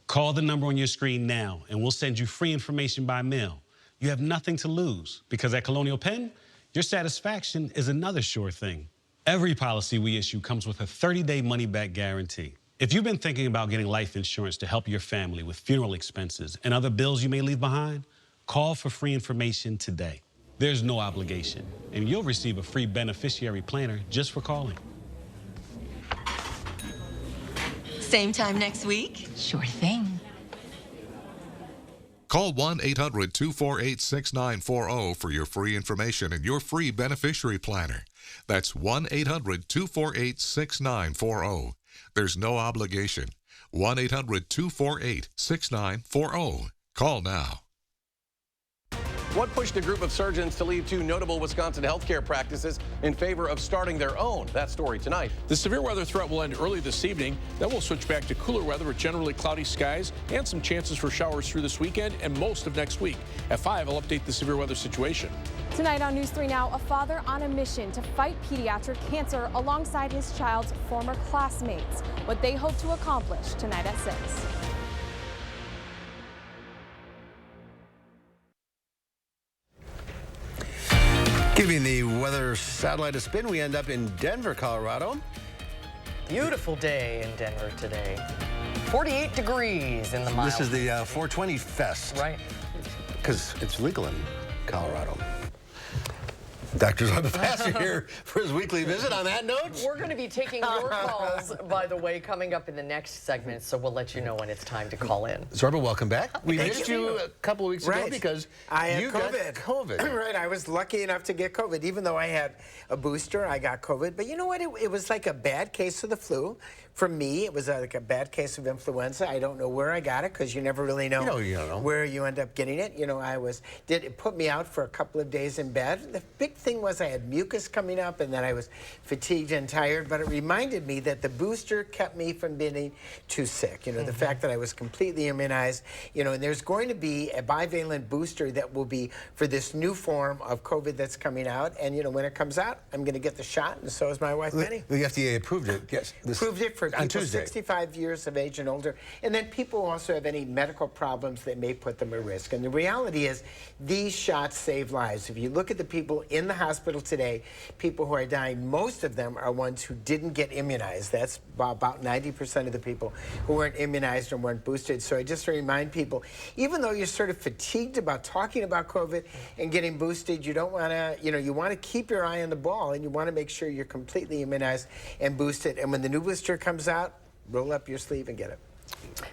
Call the number on your screen now, and we'll send you free information by mail. You have nothing to lose, because at Colonial Penn, your satisfaction is another sure thing. Every policy we issue comes with a 30-day money-back guarantee. If you've been thinking about getting life insurance to help your family with funeral expenses and other bills you may leave behind, call for free information today. There's no obligation, and you'll receive a free beneficiary planner just for calling. Same time next week? Sure thing. Call 1-800-248-6940 for your free information and your free beneficiary planner. That's 1-800-248-6940. There's no obligation. 1-800-248-6940. Call now. What pushed a group of surgeons to leave 2 notable Wisconsin healthcare practices in favor of starting their own? That story tonight. The severe weather threat will end early this evening. Then we'll switch back to cooler weather with generally cloudy skies and some chances for showers through this weekend and most of next week. At 5, I'll update the severe weather situation. Tonight on News 3 Now, a father on a mission to fight pediatric cancer alongside his child's former classmates. What they hope to accomplish tonight at 6. Giving the weather satellite a spin, we end up in Denver, Colorado. Beautiful day in Denver today. 48 degrees in the mild. This is the 420 Fest. Right. Because it's legal in Colorado. Dr. Zorba here for his weekly visit. On that note, we're going to be taking your calls, by the way, coming up in the next segment, so we'll let you know when it's time to call in. Zorba, welcome back. We missed you a couple of weeks ago because I had you got COVID. Right, I was lucky enough to get COVID. Even though I had a booster, I got COVID. But you know what? It was like a bad case of the flu. For me, it was like a bad case of influenza. I don't know where I got it because you never really know, you don't know where you end up getting it. You know, it put me out for a couple of days in bed. The big thing was I had mucus coming up, and then I was fatigued and tired. But it reminded me that the booster kept me from being too sick. You know, the fact that I was completely immunized. You know, and there's going to be a bivalent booster that will be for this new form of COVID that's coming out. And you know, when it comes out, I'm going to get the shot, and so is my wife Penny. The FDA approved it. Yes, approved it for people 65 years of age and older, and then people who also have any medical problems that may put them at risk. And the reality is, these shots save lives. If you look at the people in the hospital today, people who are dying, most of them are ones who didn't get immunized. That's about 90% of the people who weren't immunized or weren't boosted. So I just remind people, even though you're sort of fatigued about talking about COVID and getting boosted, you don't want to, you know, you want to keep your eye on the ball, and you want to make sure you're completely immunized and boosted. And when the new booster comes out, roll up your sleeve and get it.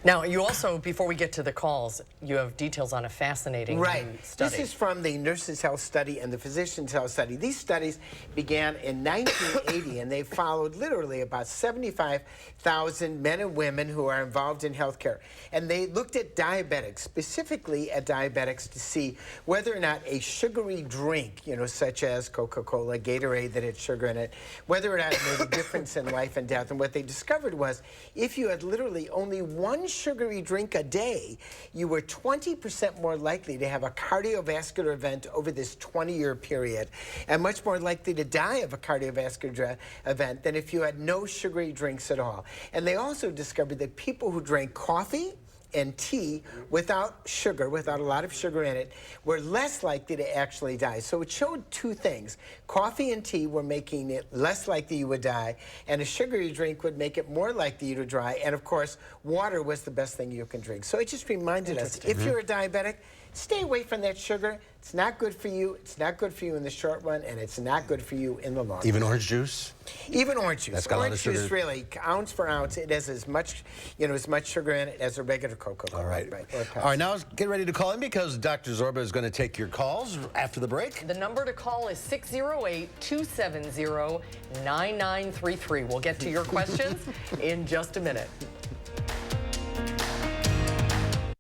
Now, you also, before we get to the calls, you have details on a fascinating new study. This is from the Nurses' Health Study and the Physicians' Health Study. These studies began in 1980, and they followed literally about 75,000 men and women who are involved in healthcare. And they looked at diabetics, specifically at diabetics, to see whether or not a sugary drink, you know, such as Coca-Cola, Gatorade that had sugar in it, whether or not it made a difference in life and death. And what they discovered was, if you had literally only one sugary drink a day, you were 20% more likely to have a cardiovascular event over this 20-year period, and much more likely to die of a cardiovascular event than if you had no sugary drinks at all. And they also discovered that people who drank coffee and tea without sugar, without a lot of sugar in it, were less likely to actually die. So it showed two things. Coffee and tea were making it less likely you would die, and a sugary drink would make it more likely you to die. And of course, water was the best thing you can drink. So it just reminded us, if you're a diabetic, stay away from that sugar. It's not good for you. It's not good for you in the short run, and it's not good for you in the long run. Even orange juice? Even orange juice. That's got a lot of sugar. Orange juice, really, ounce for ounce, it has as much, you know, as much sugar in it as a regular Coca-Cola. All right. All right, now get ready to call in because Dr. Zorba is going to take your calls after the break. The number to call is 608-270-9933. We'll get to your questions in just a minute.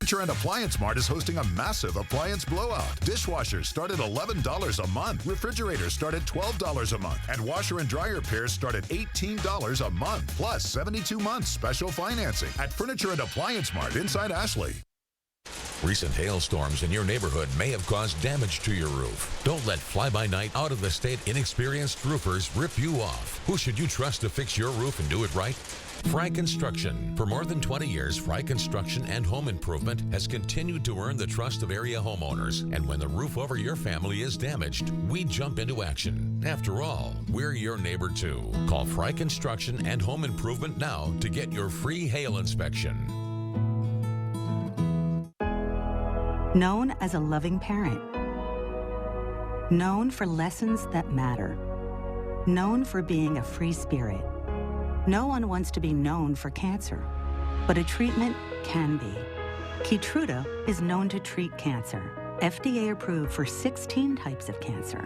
Furniture and Appliance Mart is hosting a massive appliance blowout. Dishwashers start at $11 a month. Refrigerators start at $12 a month. And washer and dryer pairs start at $18 a month. Plus 72 months special financing at Furniture and Appliance Mart inside Ashley. Recent hailstorms in your neighborhood may have caused damage to your roof. Don't let fly-by-night, out-of-the-state, inexperienced roofers rip you off. Who should you trust to fix your roof and do it right? Fry Construction. For more than 20 years, Fry Construction and Home Improvement has continued to earn the trust of area homeowners. And when the roof over your family is damaged, we jump into action. After all, we're your neighbor too. Call Fry Construction and Home Improvement now to get your free hail inspection. Known as a loving parent. Known for lessons that matter. Known for being a free spirit. No one wants to be known for cancer, but a treatment can be. Keytruda is known to treat cancer, FDA approved for 16 types of cancer.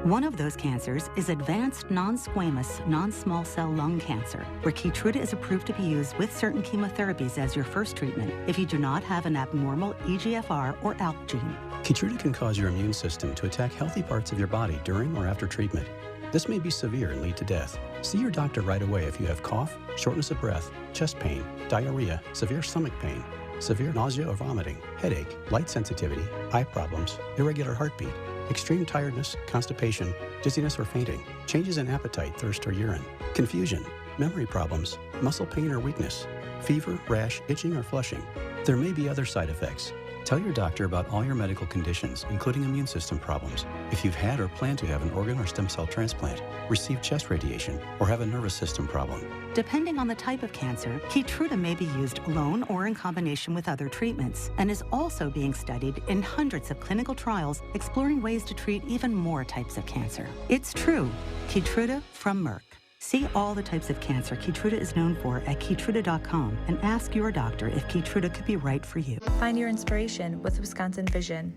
One of those cancers is advanced non-squamous, non-small cell lung cancer, where Keytruda is approved to be used with certain chemotherapies as your first treatment if you do not have an abnormal EGFR or ALK gene. Keytruda can cause your immune system to attack healthy parts of your body during or after treatment. This may be severe and lead to death. See your doctor right away if you have cough, shortness of breath, chest pain, diarrhea, severe stomach pain, severe nausea or vomiting, headache, light sensitivity, eye problems, irregular heartbeat, extreme tiredness, constipation, dizziness or fainting, changes in appetite, thirst or urine, confusion, memory problems, muscle pain or weakness, fever, rash, itching or flushing. There may be other side effects. Tell your doctor about all your medical conditions, including immune system problems. If you've had or plan to have an organ or stem cell transplant, receive chest radiation, or have a nervous system problem. Depending on the type of cancer, Keytruda may be used alone or in combination with other treatments, and is also being studied in hundreds of clinical trials exploring ways to treat even more types of cancer. It's true. Keytruda from Merck. See all the types of cancer Keytruda is known for at Keytruda.com and ask your doctor if Keytruda could be right for you. Find your inspiration with Wisconsin Vision.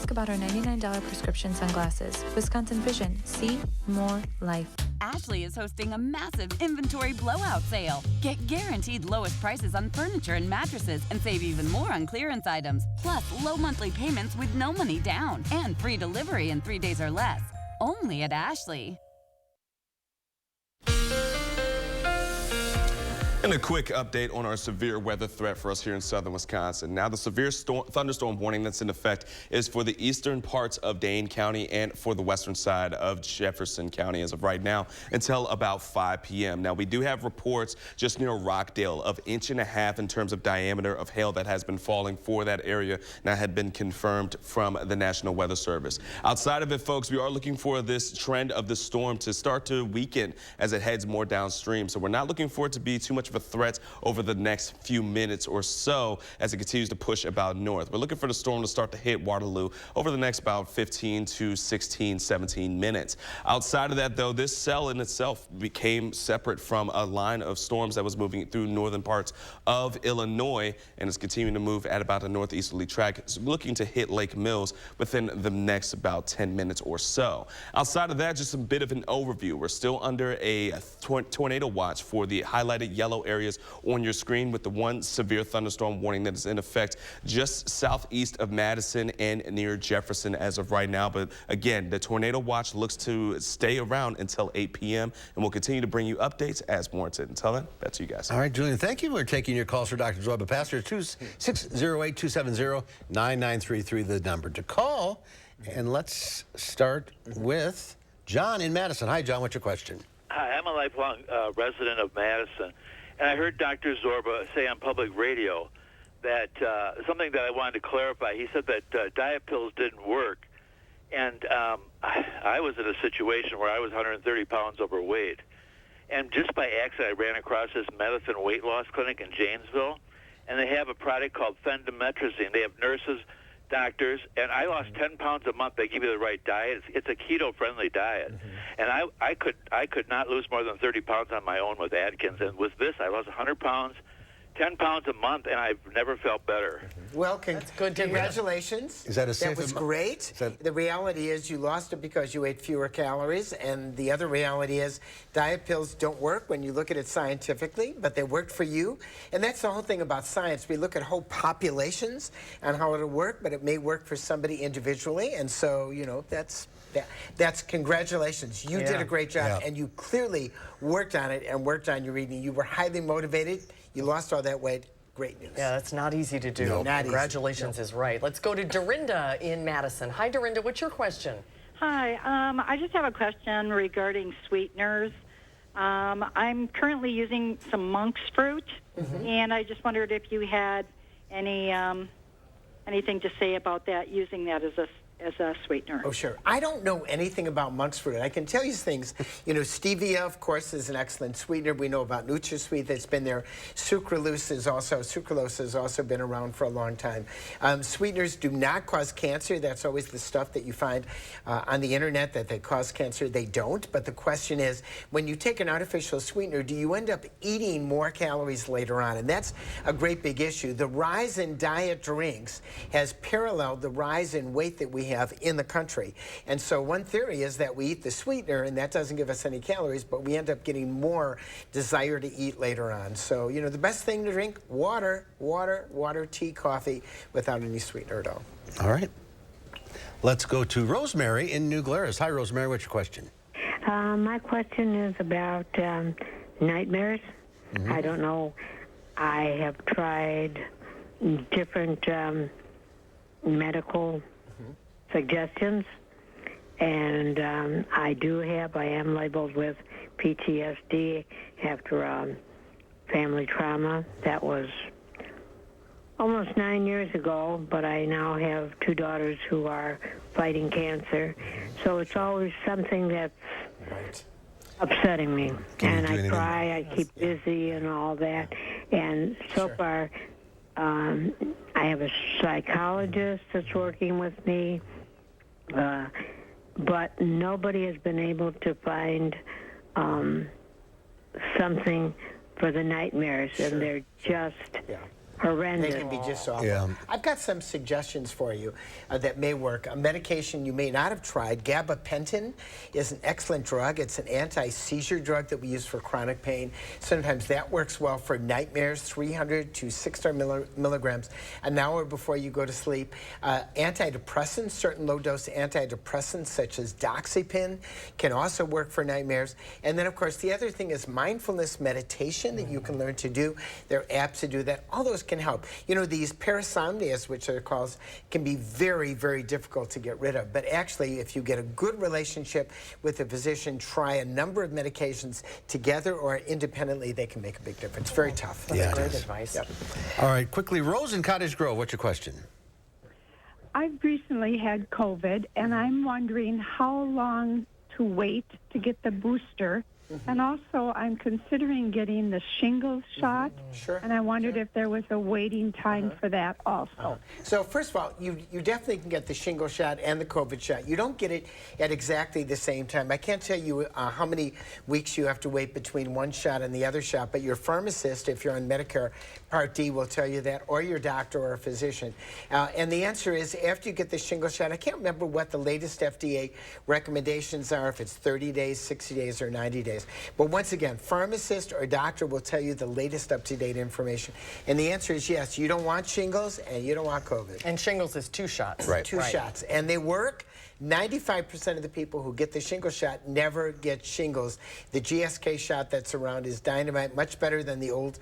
About our $99 prescription sunglasses. Wisconsin Vision. See more life. Ashley is hosting a massive inventory blowout sale. Get guaranteed lowest prices on furniture and mattresses and save even more on clearance items. Plus, low monthly payments with no money down and free delivery in 3 days or less. Only at Ashley. And a quick update on our severe weather threat for us here in southern Wisconsin. Now, the severe thunderstorm warning that's in effect is for the eastern parts of Dane County and for the western side of Jefferson County as of right now until about 5 p.m. Now, we do have reports just near Rockdale of 1.5 inches in terms of diameter of hail that has been falling for that area. Now, had been confirmed from the National Weather Service. Outside of it, folks, we are looking for this trend of the storm to start to weaken as it heads more downstream. So we're not looking for it to be too much of a threat over the next few minutes or so as it continues to push about north. We're looking for the storm to start to hit Waterloo over the next about 15 to 16, 17 minutes. Outside of that, though, this cell in itself became separate from a line of storms that was moving through northern parts of Illinois and is continuing to move at about a northeasterly track, looking to hit Lake Mills within the next about 10 minutes or so. Outside of that, just a bit of an overview. We're still under a tornado watch for the highlighted yellow areas on your screen with the one severe thunderstorm warning that is in effect just southeast of Madison and near Jefferson as of right now. But again, the tornado watch looks to stay around until 8 p.m. and we'll continue to bring you updates as warranted. Until then, back to you guys. All right, Julian, thank you. We're taking your calls for Dr. Joy Pastor. 608-270-9933, the number to call. And let's start with John in Madison. Hi, John. What's your question? Hi, I'm a lifelong resident of Madison. And I heard Dr. Zorba say on public radio that something that I wanted to clarify. He said that diet pills didn't work. And I was in a situation where I was 130 pounds overweight. And just by accident, I ran across this Madison weight loss clinic in Janesville. And they have a product called fendimetrazine. They have nurses, doctors, and I lost 10 pounds a month. They give you the right diet. It's a keto-friendly diet. And I could not lose more than 30 pounds on my own with Atkins. And with this, I lost 100 pounds, 10 pounds a month, and I've never felt better. Well, That's good to hear. congratulations. Is that a safe That was great. The reality is you lost it because you ate fewer calories, and the other reality is diet pills don't work when you look at it scientifically, but they worked for you. And that's the whole thing about science. We look at whole populations and how it'll work, but it may work for somebody individually. And so, you know, that's congratulations. You did a great job, and you clearly worked on it and worked on your eating. You were highly motivated. You lost all that weight. Great news. Yeah, that's not easy to do. No. Not easy. Congratulations is right. Let's go to Dorinda in Madison. Hi, Dorinda. What's your question? Hi. I just have a question regarding sweeteners. I'm currently using some monk's fruit, and I just wondered if you had any anything to say about that, using that as a sweetener. Oh, sure. I don't know anything about monk's fruit. I can tell you things. You know, stevia, of course, is an excellent sweetener. We know about NutraSweet that's been there. Sucralose has also been around for a long time. Sweeteners do not cause cancer. That's always the stuff that you find on the internet that they cause cancer. They don't. But the question is, when you take an artificial sweetener, do you end up eating more calories later on? And that's a great big issue. The rise in diet drinks has paralleled the rise in weight that we have in the country. And so one theory is that we eat the sweetener and that doesn't give us any calories, but we end up getting more desire to eat later on. So, you know, the best thing to drink, water, tea, coffee, without any sweetener at all. All right. Let's go to Rosemary in New Glarus. Hi, Rosemary. What's your question? My question is about nightmares. I don't know. I have tried different medical suggestions, and I am labeled with PTSD after family trauma. That was almost 9 years ago, but I now have 2 daughters who are fighting cancer. So it's always something that's upsetting me. And I try, I keep busy and all that. And so far, I have a psychologist that's working with me, but nobody has been able to find something for the nightmares, and they're just horrendous. They can be just awful. I've got some suggestions for you that may work. A medication you may not have tried, gabapentin, is an excellent drug. It's an anti-seizure drug that we use for chronic pain. Sometimes that works well for nightmares, 300 to 600 milligrams an hour before you go to sleep. Antidepressants, certain low-dose antidepressants such as doxepin can also work for nightmares. And then, of course, the other thing is mindfulness meditation that you can learn to do. There are apps to do that. All those can help. You know, these parasomnias, which are called, can be very, very difficult to get rid of. But actually, if you get a good relationship with a physician, try a number of medications together or independently, they can make a big difference. Very tough. That's great advice. Yep. All right, quickly, Rose in Cottage Grove, what's your question? I've recently had COVID, and I'm wondering how long to wait to get the booster. And also, I'm considering getting the shingles shot, and I wondered if there was a waiting time for that also. So first of all, you definitely can get the shingle shot and the COVID shot. You don't get it at exactly the same time. I can't tell you how many weeks you have to wait between one shot and the other shot, but your pharmacist, if you're on Medicare Part D, will tell you that, or your doctor or a physician. And the answer is, after you get the shingle shot, I can't remember what the latest FDA recommendations are, if it's 30 days, 60 days, or 90 days. But once again, pharmacist or doctor will tell you the latest up-to-date information. And the answer is yes, you don't want shingles and you don't want COVID. And shingles is 2 shots. Right. 2 shots. And they work. 95% of the people who get the shingle shot never get shingles. The GSK shot that's around is dynamite, much better than the older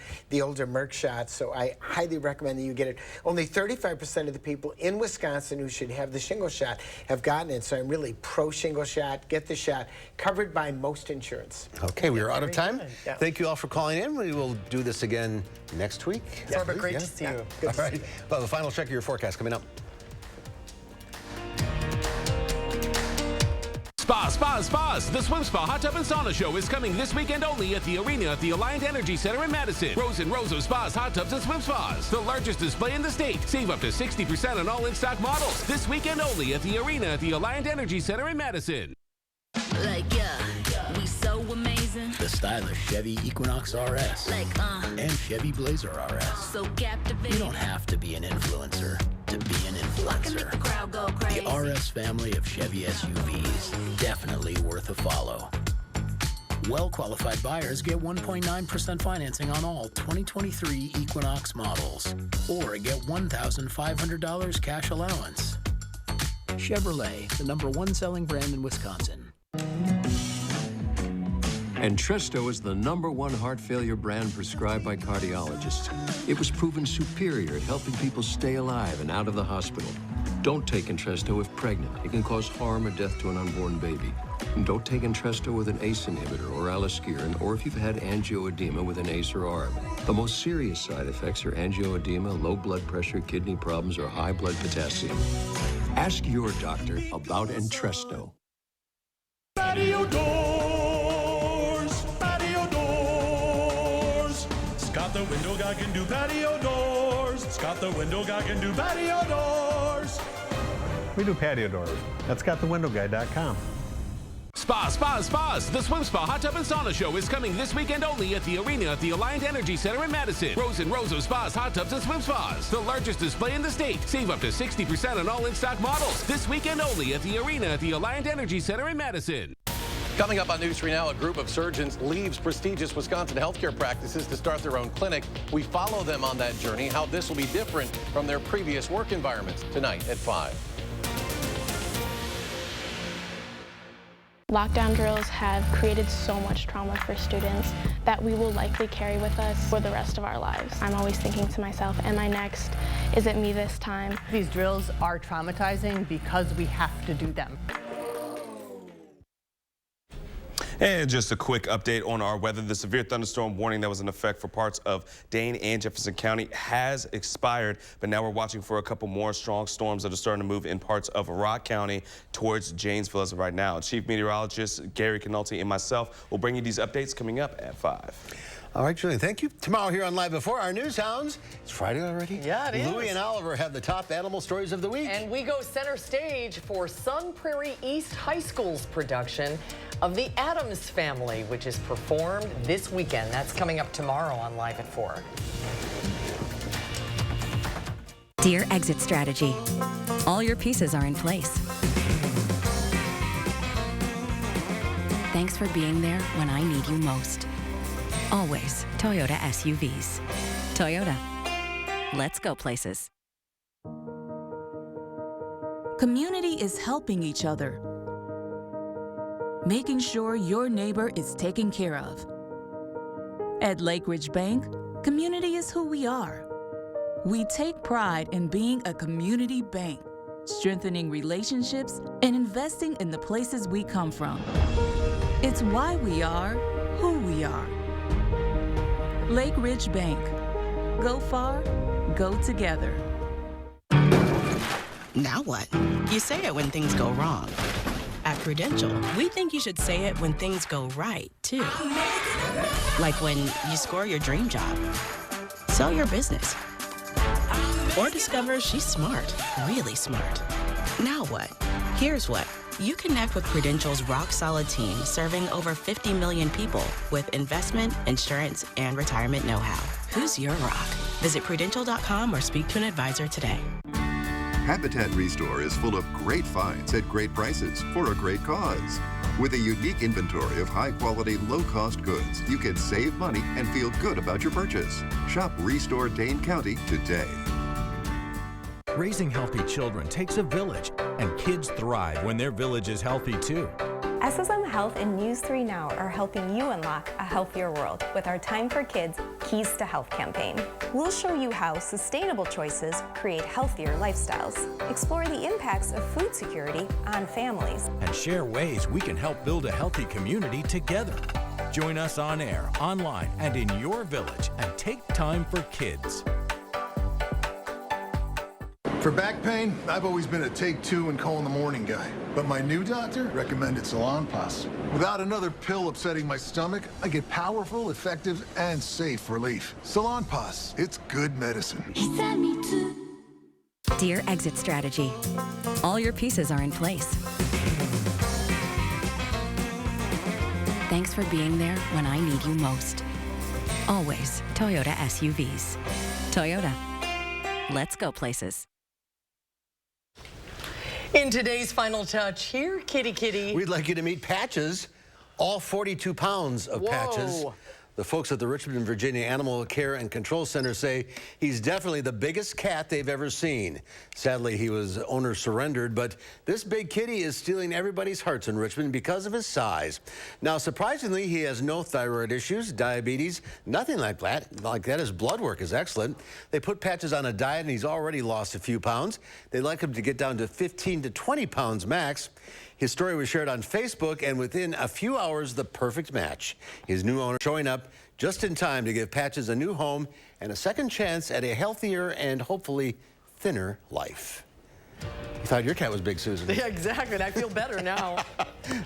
Merck shot, so I highly recommend that you get it. Only 35% of the people in Wisconsin who should have the shingle shot have gotten it, so I'm really pro-shingle shot. Get the shot. Covered by most insurance. Okay, we are out of time. Thank you all for calling in. We will do this again next week. Corbett, great to see you. All right. Well, the final check of your forecast coming up. Spas. The Swim Spa Hot Tub and Sauna Show is coming this weekend only at the Arena at the Alliant Energy Center in Madison. Rows and rows of spas, hot tubs, and swim spas. The largest display in the state. Save up to 60% on all in-stock models. This weekend only at the Arena at the Alliant Energy Center in Madison. We so amazing. The stylish Chevy Equinox RS. And Chevy Blazer RS. So captivating. You don't have to be an influencer to be an influencer. The crowd go crazy. The RS family of Chevy SUVs, definitely worth a follow. Well-qualified buyers get 1.9% financing on all 2023 Equinox models, or get $1,500 cash allowance. Chevrolet, the #1 selling brand in Wisconsin. Entresto is the #1 heart failure brand prescribed by cardiologists. It was proven superior at helping people stay alive and out of the hospital. Don't take Entresto if pregnant. It can cause harm or death to an unborn baby. And don't take Entresto with an ACE inhibitor or aliskiren, or if you've had angioedema with an ACE or ARB. The most serious side effects are angioedema, low blood pressure, kidney problems, or high blood potassium. Ask your doctor about Entresto. Patio doors, patio doors. Scott the window guy can do patio doors. Scott the window guy can do patio doors. We do patio doors at scottthewindowguy.com. Spas. The Swim Spa Hot Tub and Sauna Show is coming this weekend only at the Arena at the Alliant Energy Center in Madison. Rows and rows of spas, hot tubs, and swim spas. The largest display in the state. Save up to 60% on all in-stock models. This weekend only at the Arena at the Alliant Energy Center in Madison. Coming up on News 3 Now, a group of surgeons leaves prestigious Wisconsin healthcare practices to start their own clinic. We follow them on that journey, how this will be different from their previous work environments, tonight at 5. Lockdown drills have created so much trauma for students that we will likely carry with us for the rest of our lives. I'm always thinking to myself, am I next? Is it me this time? These drills are traumatizing because we have to do them. And just a quick update on our weather. The severe thunderstorm warning that was in effect for parts of Dane and Jefferson County has expired, but now we're watching for a couple more strong storms that are starting to move in parts of Rock County towards Janesville as of right now. Chief Meteorologist Gary Canulty and myself will bring you these updates coming up at 5. All right, Julian, thank you. Tomorrow here on Live Before, our news hounds. It's Friday already? Yeah, it is. Louie and Oliver have the top animal stories of the week. And we go center stage for Sun Prairie East High School's production of The Addams Family, which is performed this weekend. That's coming up tomorrow on Live at 4. Dear Exit Strategy, all your pieces are in place. Thanks for being there when I need you most. Always Toyota SUVs. Toyota. Let's go places. Community is helping each other, making sure your neighbor is taken care of. At Lake Ridge Bank, community is who we are. We take pride in being a community bank, strengthening relationships and investing in the places we come from. It's why we are who we are. Lake Ridge Bank. Go far, go together. Now what? You say it when things go wrong. At Prudential, we think you should say it when things go right, too. Like when you score your dream job, sell your business, or discover she's smart, really smart. Now what? Here's what. You connect with Prudential's rock-solid team serving over 50 million people with investment, insurance, and retirement know-how. Who's your rock? Visit Prudential.com or speak to an advisor today. Habitat Restore is full of great finds at great prices for a great cause. With a unique inventory of high-quality, low-cost goods, you can save money and feel good about your purchase. Shop Restore Dane County today. Raising healthy children takes a village, and kids thrive when their village is healthy too. SSM Health and News 3 Now are helping you unlock a healthier world with our Time for Kids Keys to Health campaign. We'll show you how sustainable choices create healthier lifestyles, explore the impacts of food security on families, And share ways we can help build a healthy community together. Join us on air, online, and in your village, and take time for kids. For back pain, I've always been a take 2 and call in the morning guy. But my new doctor recommended Salon Pass. Without another pill upsetting my stomach, I get powerful, effective, and safe relief. Salon Pass, it's good medicine. Dear Exit Strategy, all your pieces are in place. Thanks for being there when I need you most. Always Toyota SUVs. Toyota. Let's go places. In today's Final Touch, here, Kitty Kitty. We'd like you to meet Patches, all 42 pounds of Whoa. Patches. The folks at the Richmond, Virginia Animal Care and Control Center say he's definitely the biggest cat they've ever seen. Sadly, his owner surrendered, but this big kitty is stealing everybody's hearts in Richmond because of his size. Now, surprisingly, he has no thyroid issues, diabetes, nothing like that. His blood work is excellent. They put Patches on a diet, and he's already lost a few pounds. They'd like him to get down to 15 to 20 pounds max. His story was shared on Facebook, and within a few hours, the perfect match. His new owner showing up just in time to give Patches a new home and a second chance at a healthier and hopefully thinner life. You thought your cat was big, Susan. Yeah, exactly. I feel better now.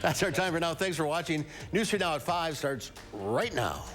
That's our time for now. Thanks for watching. News 3 Now at 5 starts right now.